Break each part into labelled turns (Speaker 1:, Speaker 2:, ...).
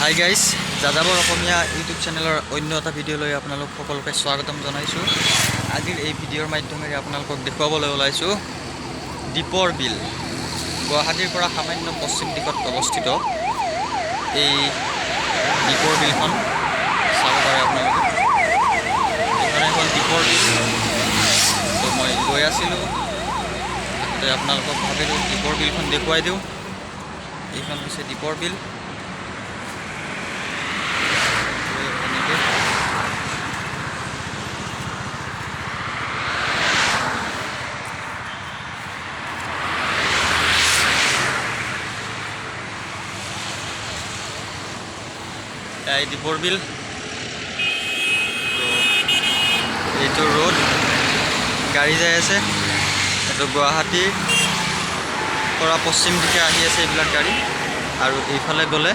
Speaker 1: Hi guys, যাযাবৰ অসমীয়া YouTube চেনেলৰ অন্য এটা ভিডিঅ'লৈ আপোনালোক সকলোকে স্বাগতম জনাইছোঁ। আজিৰ এই ভিডিঅ'ৰ মাধ্যমেৰে আপোনালোকক দেখুৱাবলৈ ওলাইছোঁ দীপৰ বিল। গুৱাহাটীৰ পৰা সামান্য পশ্চিম দিশত অৱস্থিত এই দীপৰ বিলখন চাব পাৰে আপোনালোকে। এইখনে হ'ল দীপৰ বিল। তো মই গৈ আছিলোঁ, তাতে আপোনালোকক ভাবিলোঁ দীপৰ বিলখন দেখুৱাই দিওঁ। এইখন হৈছে দীপৰ বিল। এই দীপৰ বিল। তো এইটো ৰোড, গাড়ী যাই আছে। এইটো গুৱাহাটীৰ পৰা পশ্চিম দিশে আহি আছে এইবিলাক গাড়ী, আৰু এইফালে গ'লে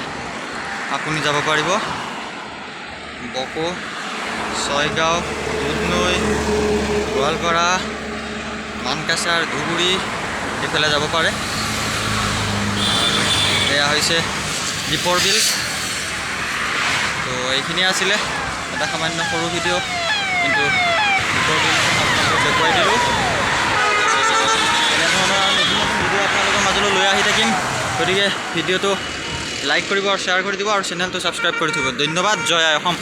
Speaker 1: আপুনি যাব পাৰিব বকো, ছয়গাঁও, দুধনৈ, গোৱালপাৰা, মানকাছাৰ, ধুবুৰী এইফালে যাব পাৰে। এয়া হৈছে দীপৰ বিল। তো এইখিনিয়ে আছিলে এটা সামান্য সৰু ভিডিঅ', কিন্তু দীপৰ বিলখন আপোনালোকক দেখুৱাই দিলোঁ। এনেধৰণৰ নতুন নতুন ভিডিঅ' আপোনালোকৰ মাজলৈ লৈ আহি থাকিম। গতিকে ভিডিঅ'টো লাইক কৰিব আৰু শ্বেয়াৰ কৰি দিব, আৰু চেনেলটো ছাবস্ক্ৰাইব কৰি থ'ব। ধন্যবাদ। জয় আই অসম।